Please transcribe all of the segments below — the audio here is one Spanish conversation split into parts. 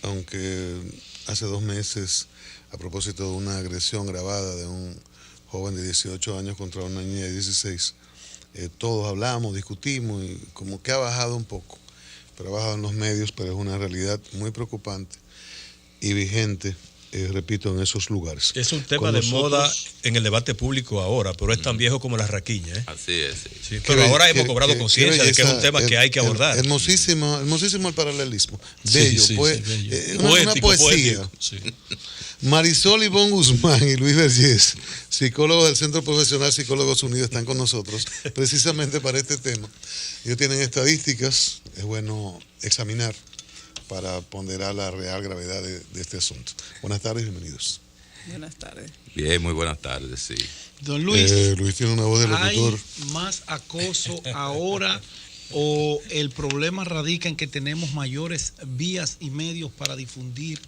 aunque hace 2 meses, a propósito de una agresión grabada de un joven de 18 años contra una niña de 16, todos hablamos, discutimos y como que ha bajado un poco, pero ha bajado en los medios, pero es una realidad muy preocupante y vigente, repito, en esos lugares. Es un tema de moda en el debate público ahora, pero es tan viejo como la raquiña. Así es. Sí, pero ahora hemos cobrado conciencia de que es un tema que hay que abordar. Hermosísimo el paralelismo. Bello, una poesía. Poético, sí. Marisol Ivonne Guzmán y Luis Vergés, psicólogos del Centro Profesional Psicólogos Unidos, están con nosotros precisamente para este tema. Ellos tienen estadísticas, es bueno examinar para ponderar la real gravedad de este asunto. Buenas tardes, bienvenidos. Buenas tardes. Bien, muy buenas tardes, sí. Don Luis, Luis tiene una voz de locutor. ¿Hay más acoso ahora o el problema radica en que tenemos mayores vías y medios para difundir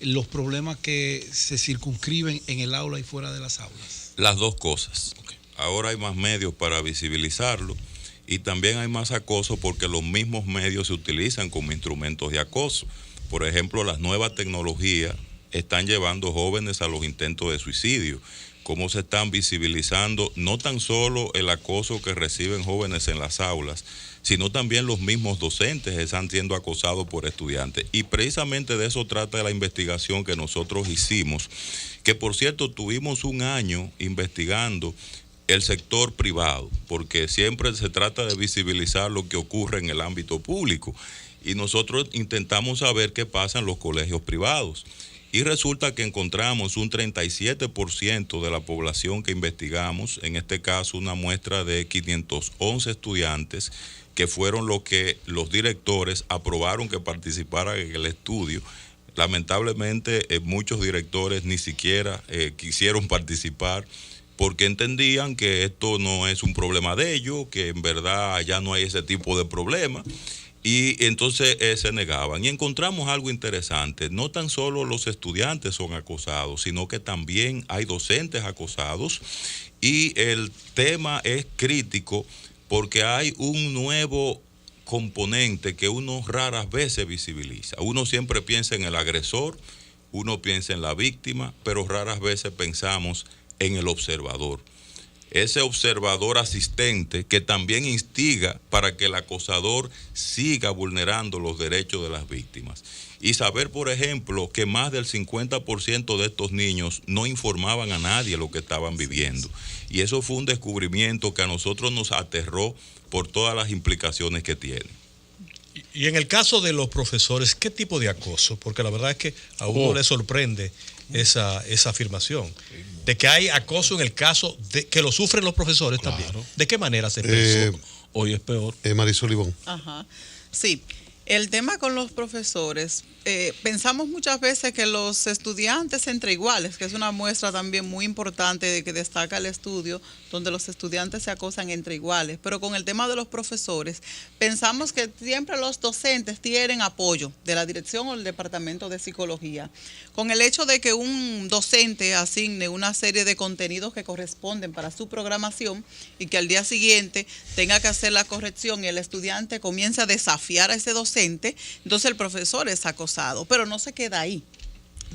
los problemas que se circunscriben en el aula y fuera de las aulas? Las dos cosas. Okay. Ahora hay más medios para visibilizarlo y también hay más acoso porque los mismos medios se utilizan como instrumentos de acoso. Por ejemplo, las nuevas tecnologías están llevando jóvenes a los intentos de suicidio. Cómo se están visibilizando no tan solo el acoso que reciben jóvenes en las aulas, sino también los mismos docentes están siendo acosados por estudiantes. Y precisamente de eso trata la investigación que nosotros hicimos, que por cierto tuvimos un año investigando el sector privado, porque siempre se trata de visibilizar lo que ocurre en el ámbito público. Y nosotros intentamos saber qué pasa en los colegios privados. Y resulta que encontramos un 37% de la población que investigamos, en este caso una muestra de 511 estudiantes, que fueron los que los directores aprobaron que participaran en el estudio. Lamentablemente muchos directores ni siquiera quisieron participar porque entendían que esto no es un problema de ellos, que en verdad ya no hay ese tipo de problema. Y entonces se negaban. Y encontramos algo interesante. No tan solo los estudiantes son acosados, sino que también hay docentes acosados. Y el tema es crítico porque hay un nuevo componente que uno raras veces visibiliza. Uno siempre piensa en el agresor, uno piensa en la víctima, pero raras veces pensamos en el observador. Ese observador asistente que también instiga para que el acosador siga vulnerando los derechos de las víctimas. Y saber, por ejemplo, que más del 50% de estos niños no informaban a nadie lo que estaban viviendo. Y eso fue un descubrimiento que a nosotros nos aterró por todas las implicaciones que tiene. Y en el caso de los profesores, ¿qué tipo de acoso? Porque la verdad es que a uno le sorprende esa afirmación de que hay acoso en el caso de que lo sufren los profesores también. ¿De qué manera se expresó? Hoy es peor. Marisol Ivonne. Ajá. Sí, el tema con los profesores, pensamos muchas veces que los estudiantes entre iguales, que es una muestra también muy importante de que destaca el estudio, donde los estudiantes se acosan entre iguales, pero con el tema de los profesores, pensamos que siempre los docentes tienen apoyo de la dirección o el departamento de psicología. Con el hecho de que un docente asigne una serie de contenidos que corresponden para su programación y que al día siguiente tenga que hacer la corrección y el estudiante comienza a desafiar a ese docente, entonces el profesor es acosado, pero no se queda ahí,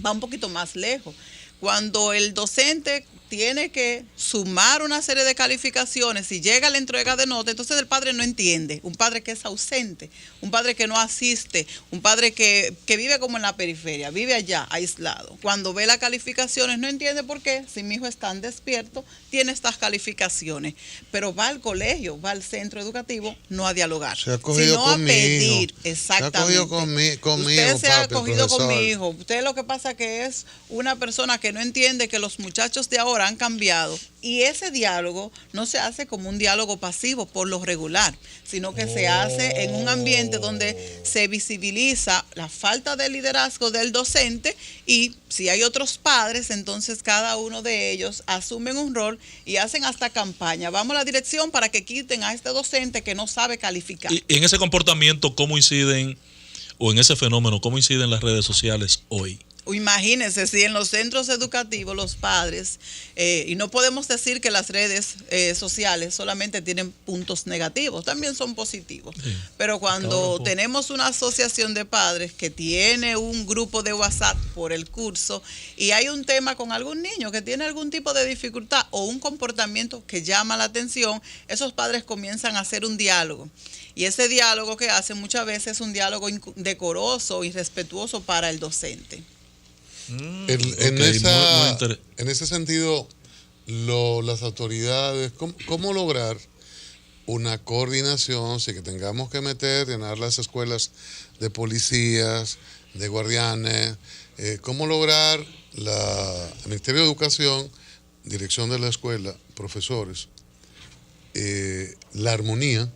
va un poquito más lejos. Cuando el docente tiene que sumar una serie de calificaciones y llega la entrega de notas, entonces el padre no entiende, un padre que es ausente, un padre que no asiste, un padre que vive como en la periferia, vive allá, aislado. Cuando ve las calificaciones no entiende por qué, si mi hijo es tan despierto, tiene estas calificaciones, pero va al colegio, va al centro educativo, no a dialogar, sino a pedir. Exactamente. Se ha cogido conmigo, usted se ha cogido profesor. con mi hijo, usted lo que pasa que es una persona que no entiende que los muchachos de ahora han cambiado y ese diálogo no se hace como un diálogo pasivo por lo regular, sino que se hace en un ambiente donde se visibiliza la falta de liderazgo del docente y si hay otros padres, entonces cada uno de ellos asumen un rol y hacen hasta campaña. Vamos a la dirección para que quiten a este docente que no sabe calificar. Y en ese comportamiento, ¿cómo inciden, o en ese fenómeno, cómo inciden las redes sociales hoy? Imagínense, si en los centros educativos los padres, y no podemos decir que las redes sociales solamente tienen puntos negativos, también son positivos, sí. Pero cuando tenemos una asociación de padres que tiene un grupo de WhatsApp por el curso y hay un tema con algún niño que tiene algún tipo de dificultad o un comportamiento que llama la atención, esos padres comienzan a hacer un diálogo. Y ese diálogo que hacen muchas veces es un diálogo decoroso y respetuoso para el docente. En ese sentido, las autoridades, ¿cómo lograr una coordinación sin que tengamos que llenar las escuelas de policías, de guardianes? ¿Cómo lograr el Ministerio de Educación, dirección de la escuela, profesores, la armonía,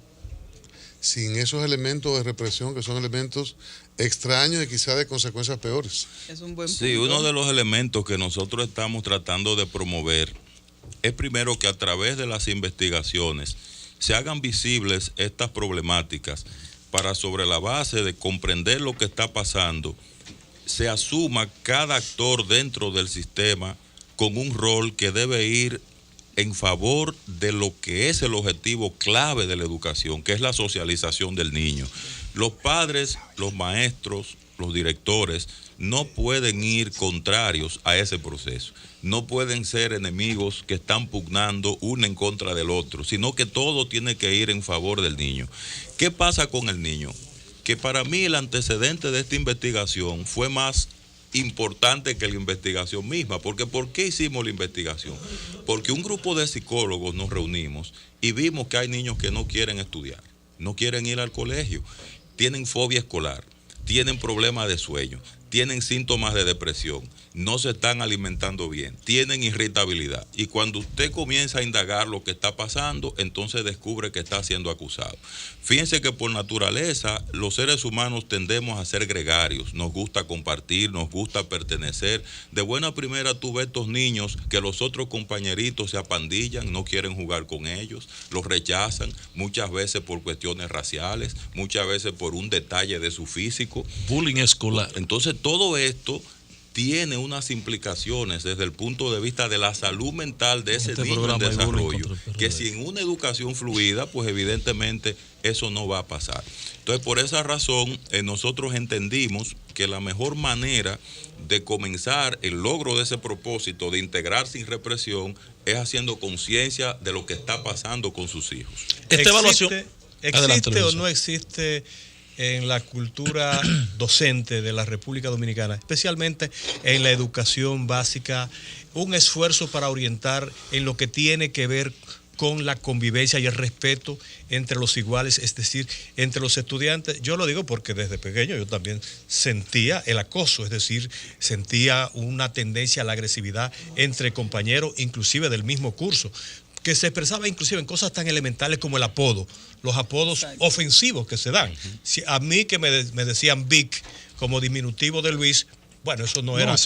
sin esos elementos de represión que son elementos extraños y quizá de consecuencias peores? Es un buen punto. Sí, uno de los elementos que nosotros estamos tratando de promover es primero que a través de las investigaciones se hagan visibles estas problemáticas para, sobre la base de comprender lo que está pasando, se asuma cada actor dentro del sistema con un rol que debe ir en favor de lo que es el objetivo clave de la educación, que es la socialización del niño. Los padres, los maestros, los directores no pueden ir contrarios a ese proceso. No pueden ser enemigos que están pugnando uno en contra del otro, sino que todo tiene que ir en favor del niño. ¿Qué pasa con el niño? Que para mí el antecedente de esta investigación fue más importante que la investigación misma, porque ¿por qué hicimos la investigación? Porque un grupo de psicólogos nos reunimos y vimos que hay niños que no quieren estudiar, no quieren ir al colegio, tienen fobia escolar, tienen problemas de sueño, tienen síntomas de depresión, no se están alimentando bien, tienen irritabilidad. Y cuando usted comienza a indagar lo que está pasando, entonces descubre que está siendo acusado. Fíjense que por naturaleza los seres humanos tendemos a ser gregarios, nos gusta compartir, nos gusta pertenecer. De buena primera tú ves estos niños que los otros compañeritos se apandillan, no quieren jugar con ellos, los rechazan, muchas veces por cuestiones raciales, muchas veces por un detalle de su físico. Bullying escolar. Entonces todo esto tiene unas implicaciones desde el punto de vista de la salud mental de ese niño en desarrollo, que si en una educación fluida, pues evidentemente eso no va a pasar. Entonces, por esa razón, nosotros entendimos que la mejor manera de comenzar el logro de ese propósito de integrar sin represión es haciendo conciencia de lo que está pasando con sus hijos. Esta evaluación, ¿existe o no existe en la cultura docente de la República Dominicana, especialmente en la educación básica, un esfuerzo para orientar en lo que tiene que ver con la convivencia y el respeto entre los iguales, es decir, entre los estudiantes? Yo lo digo porque desde pequeño yo también sentía el acoso, es decir, sentía una tendencia a la agresividad entre compañeros, inclusive del mismo curso, que se expresaba inclusive en cosas tan elementales como el apodo, los apodos ofensivos que se dan. Si a mí que me decían Vic como diminutivo de Luis, bueno, eso no era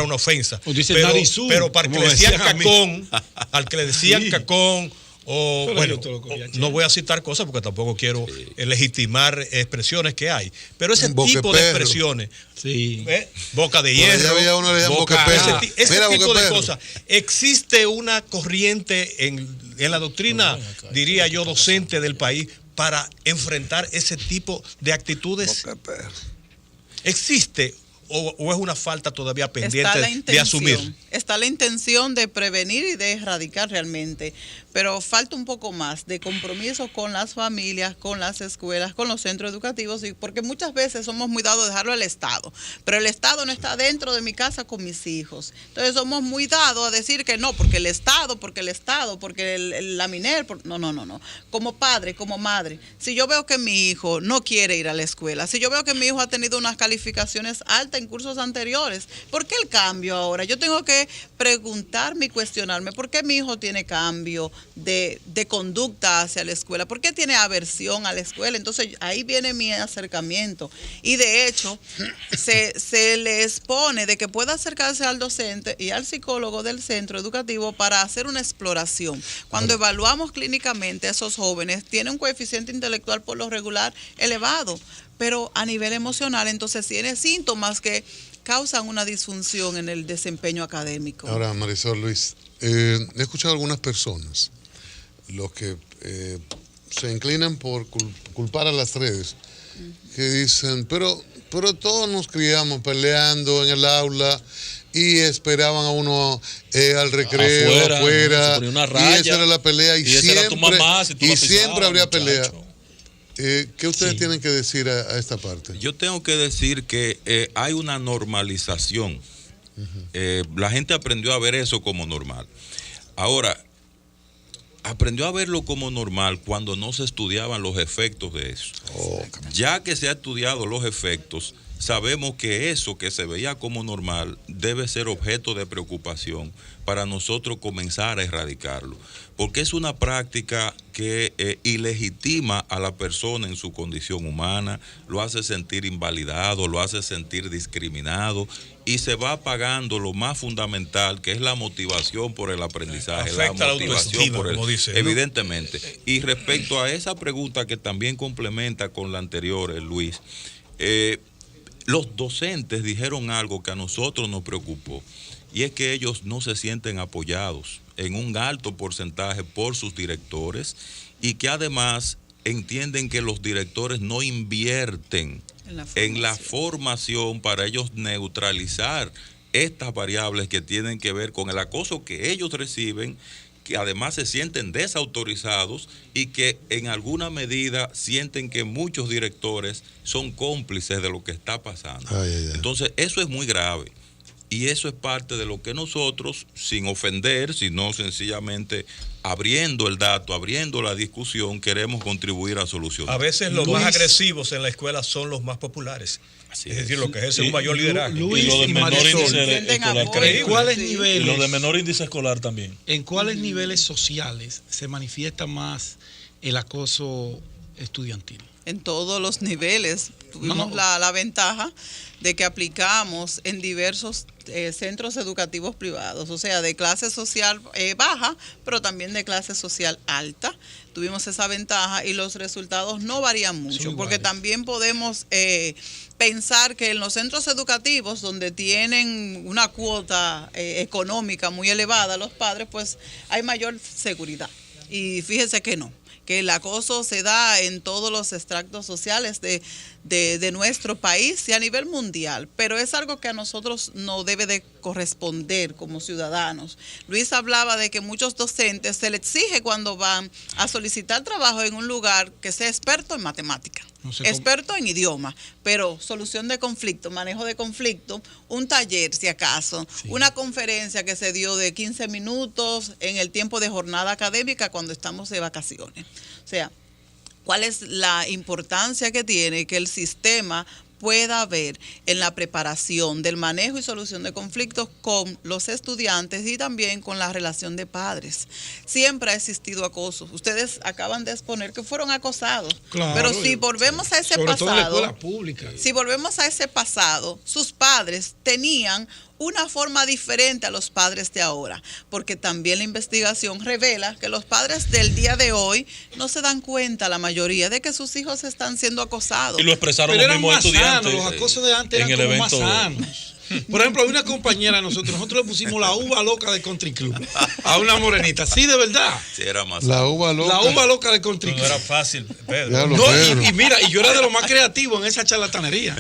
una ofensa. Pero para que le decían cacón, al que le decían cacón, o bueno, no voy a citar cosas porque tampoco quiero legitimar expresiones que hay, pero ese tipo de expresiones, boca de hierro, ese tipo de cosas, existe una corriente en la doctrina, diría yo, docente del país para enfrentar ese tipo de actitudes. ¿Existe o es una falta todavía pendiente de asumir? Está la intención de prevenir y de erradicar realmente, pero falta un poco más de compromiso con las familias, con las escuelas, con los centros educativos, porque muchas veces somos muy dados a dejarlo al Estado, pero el Estado no está dentro de mi casa con mis hijos. Entonces somos muy dados a decir que no, porque el Estado, porque la MINER, no. Como padre, como madre, si yo veo que mi hijo no quiere ir a la escuela, si yo veo que mi hijo ha tenido unas calificaciones altas en cursos anteriores, ¿por qué el cambio ahora? Yo tengo que preguntarme y cuestionarme, ¿por qué mi hijo tiene cambio de conducta hacia la escuela? ¿Por qué tiene aversión a la escuela? Entonces ahí viene mi acercamiento y de hecho se le expone de que pueda acercarse al docente y al psicólogo del centro educativo para hacer una exploración. Cuando evaluamos clínicamente a esos jóvenes, tienen un coeficiente intelectual por lo regular elevado, pero a nivel emocional entonces tiene síntomas que causan una disfunción en el desempeño académico. Ahora, Marisol, Luis, he escuchado a algunas personas, los que se inclinan por culpar a las redes, que dicen, pero todos nos criamos peleando en el aula y esperaban a uno al recreo afuera, una raya, y esa era la pelea, y siempre habría pelea. ¿Qué ustedes tienen que decir a esta parte? Yo tengo que decir que hay una normalización. La gente aprendió a ver eso como normal. Ahora, aprendió a verlo como normal cuando no se estudiaban los efectos de eso. Ya que se ha estudiado los efectos, sabemos que eso que se veía como normal debe ser objeto de preocupación para nosotros comenzar a erradicarlo, porque es una práctica que ilegitima a la persona en su condición humana, lo hace sentir invalidado, lo hace sentir discriminado, y se va apagando lo más fundamental, que es la motivación por el aprendizaje, afecta la motivación por el, dice, evidentemente. ¿No? Y respecto a esa pregunta que también complementa con la anterior, Luis, los docentes dijeron algo que a nosotros nos preocupó, y es que ellos no se sienten apoyados en un alto porcentaje por sus directores, y que además entienden que los directores no invierten en la formación para ellos neutralizar estas variables que tienen que ver con el acoso que ellos reciben, que además se sienten desautorizados y que en alguna medida sienten que muchos directores son cómplices de lo que está pasando. Entonces, eso es muy grave. Y eso es parte de lo que nosotros, sin ofender, sino sencillamente abriendo el dato, abriendo la discusión, queremos contribuir a solucionar. A veces los más agresivos en la escuela son los más populares. Es decir, los que ejercen un mayor liderazgo. Y los de menor índice escolar. ¿En cuáles niveles? Y los de menor índice escolar también. ¿En cuáles niveles sociales se manifiesta más el acoso estudiantil? En todos los niveles. Tuvimos la ventaja de que aplicamos en diversos centros educativos privados, o sea, de clase social baja, pero también de clase social alta. Tuvimos esa ventaja y los resultados no varían mucho, porque también podemos pensar que en los centros educativos donde tienen una cuota económica muy elevada los padres, pues hay mayor seguridad. Y fíjese que no, que el acoso se da en todos los extractos sociales de nuestro país y a nivel mundial, pero es algo que a nosotros no debe de corresponder como ciudadanos. Luis hablaba de que muchos docentes se les exige cuando van a solicitar trabajo en un lugar que sea experto en matemática, experto en idioma, pero solución de conflicto, manejo de conflicto, un taller si acaso, una conferencia que se dio de 15 minutos en el tiempo de jornada académica cuando estamos de vacaciones. O sea, ¿cuál es la importancia que tiene que el sistema pueda ver en la preparación del manejo y solución de conflictos con los estudiantes y también con la relación de padres? Siempre ha existido acoso. Ustedes acaban de exponer que fueron acosados. Claro, pero si volvemos a ese pasado, todo en la escuela pública. Si volvemos a ese pasado, sus padres tenían una forma diferente a los padres de ahora, porque también la investigación revela que los padres del día de hoy no se dan cuenta, la mayoría, de que sus hijos están siendo acosados. Y lo expresaron los mismos estudiantes. Los acosos de antes eran como más sanos. Por ejemplo, hay una compañera de nosotros le pusimos la uva loca del Country Club a una morenita. Sí, de verdad. Sí, era más la uva loca. La uva loca del Country Club. No era fácil, Pedro. Y mira, y yo era de lo más creativo en esa charlatanería.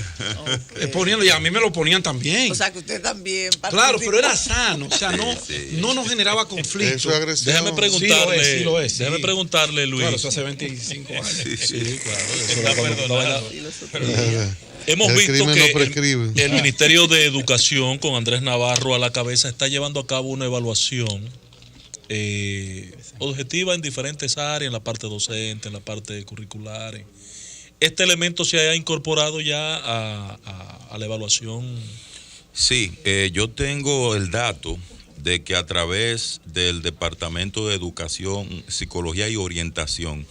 Poniendo, y a mí me lo ponían también. O sea, que usted también participó. Claro, pero era sano. O sea, no nos generaba conflicto. Eso es agresivo. Déjame preguntarle, sí lo es. Déjame preguntarle, Luis. Claro, eso hace 25 años. Sí, claro. Eso está perdonado. Hemos visto que no el Ministerio de Educación, con Andrés Navarro a la cabeza, está llevando a cabo una evaluación objetiva en diferentes áreas, en la parte docente, en la parte curricular. ¿Este elemento se ha incorporado ya a la evaluación? Sí, yo tengo el dato de que a través del Departamento de Educación, Psicología y Orientación,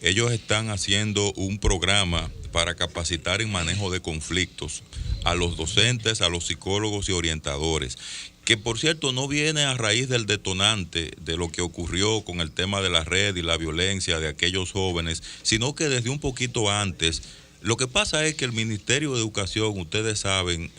ellos están haciendo un programa para capacitar en manejo de conflictos a los docentes, a los psicólogos y orientadores, que por cierto no viene a raíz del detonante de lo que ocurrió con el tema de la red y la violencia de aquellos jóvenes, sino que desde un poquito antes Lo que pasa es que el Ministerio de Educación, ustedes saben,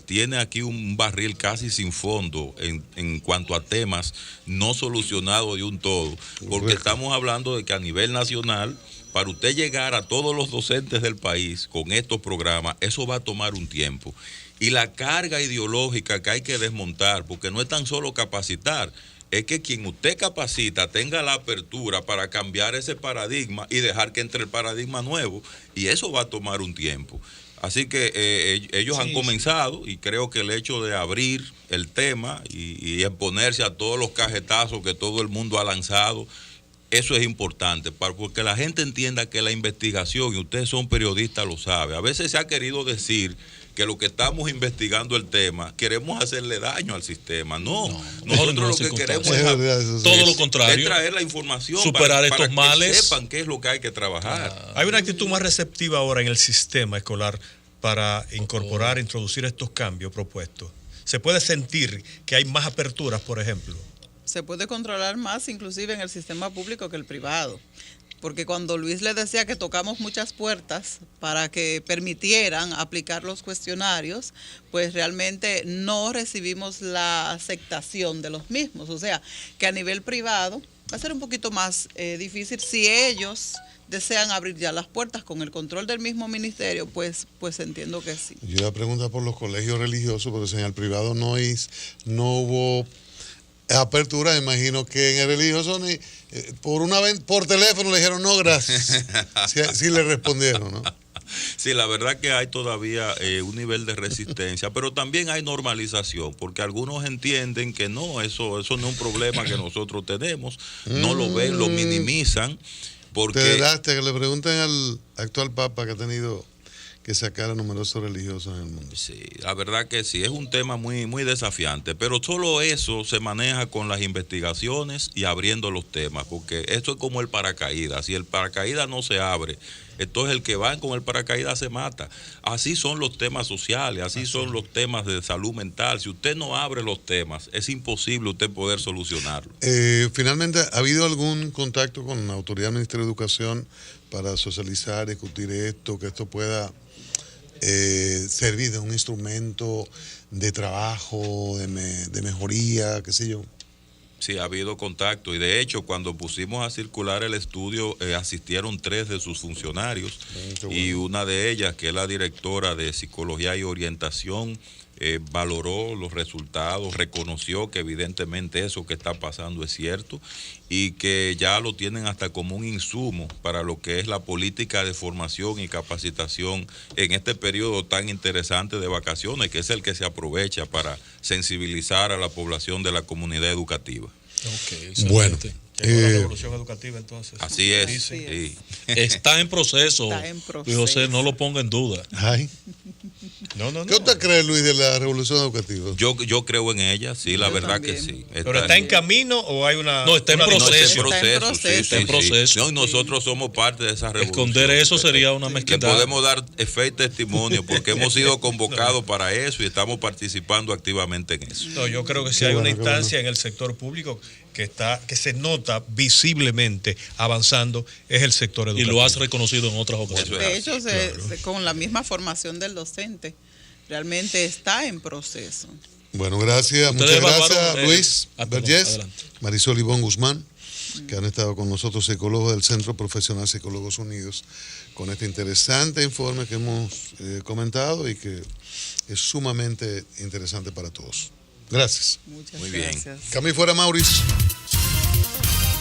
tiene aquí un barril casi sin fondo en cuanto a temas no solucionados de un todo, porque estamos hablando de que a nivel nacional, para usted llegar a todos los docentes del país con estos programas, eso va a tomar un tiempo. Y la carga ideológica que hay que desmontar, porque no es tan solo capacitar, es que quien usted capacita tenga la apertura para cambiar ese paradigma y dejar que entre el paradigma nuevo, y eso va a tomar un tiempo. Así que ellos han comenzado, y creo que el hecho de abrir el tema y exponerse a todos los cajetazos que todo el mundo ha lanzado, eso es importante, porque la gente entienda que la investigación, y ustedes son periodistas, lo saben, a veces se ha querido decir que lo que estamos investigando el tema, queremos hacerle daño al sistema. Nosotros lo que queremos es todo lo contrario, es traer la información, superar estos que males, sepan qué es lo que hay que trabajar. Hay una actitud más receptiva ahora en el sistema escolar para incorporar, introducir estos cambios propuestos. Se puede sentir que hay más aperturas, por ejemplo. Se puede controlar más inclusive en el sistema público que el privado. Porque cuando Luis le decía que tocamos muchas puertas para que permitieran aplicar los cuestionarios, pues realmente no recibimos la aceptación de los mismos. O sea, que a nivel privado va a ser un poquito más difícil si ellos desean abrir ya las puertas con el control del mismo ministerio, pues entiendo que sí. Yo iba a preguntar por los colegios religiosos, pero si en el privado no hubo apertura, imagino que en el religioso ni por una vez por teléfono le dijeron no, gracias. Sí le respondieron, ¿no? Sí, la verdad que hay todavía un nivel de resistencia, pero también hay normalización, porque algunos entienden que no, eso no es un problema que nosotros tenemos, no lo ven, lo minimizan. Porque te daste que le pregunten al actual Papa que ha tenido que sacar a numerosos religiosos en el mundo. Sí, la verdad que sí, es un tema muy, muy desafiante, pero solo eso se maneja con las investigaciones y abriendo los temas, porque esto es como el paracaídas, si el paracaídas no se abre, entonces el que va con el paracaídas se mata. Así son los temas sociales, así son los temas de salud mental. Si usted no abre los temas, es imposible usted poder solucionarlo. Finalmente, ¿ha habido algún contacto con la autoridad del Ministerio de Educación para socializar, discutir esto, que esto pueda servir de un instrumento de trabajo, de mejoría, qué sé yo? Sí, ha habido contacto, y de hecho cuando pusimos a circular el estudio asistieron 3 de sus funcionarios, y una de ellas, que es la directora de Psicología y Orientación, valoró los resultados, reconoció que evidentemente eso que está pasando es cierto y que ya lo tienen hasta como un insumo para lo que es la política de formación y capacitación en este periodo tan interesante de vacaciones, que es el que se aprovecha para sensibilizar a la población de la comunidad educativa. Okay, bueno. Llegó la revolución educativa entonces. Así es. Sí. Está en proceso. Luis José, no lo ponga en duda. Ay. No. ¿Qué usted cree, Luis, de la revolución educativa? Yo creo en ella, sí, la verdad también. que sí. ¿Pero está en camino o hay una...? No, está en proceso. Está en proceso. No, y nosotros somos parte de esa revolución. Esconder eso sería una Que mezquindad. podemos dar fe y testimonio porque hemos sido convocados para eso y estamos participando activamente en eso. No, yo creo que si hay una instancia en el sector público que se nota visiblemente avanzando, es el sector educativo. Y lo has reconocido en otras ocasiones. De hecho, con la misma formación del docente, realmente está en proceso. Bueno, gracias. Muchas gracias, Luis Vergés, Marisol Ivonne Guzmán, que han estado con nosotros, psicólogos del Centro Profesional Psicólogos Unidos, con este interesante informe que hemos comentado y que es sumamente interesante para todos. Gracias. Muchas Muy bien. gracias. Camí fuera, Mauricio.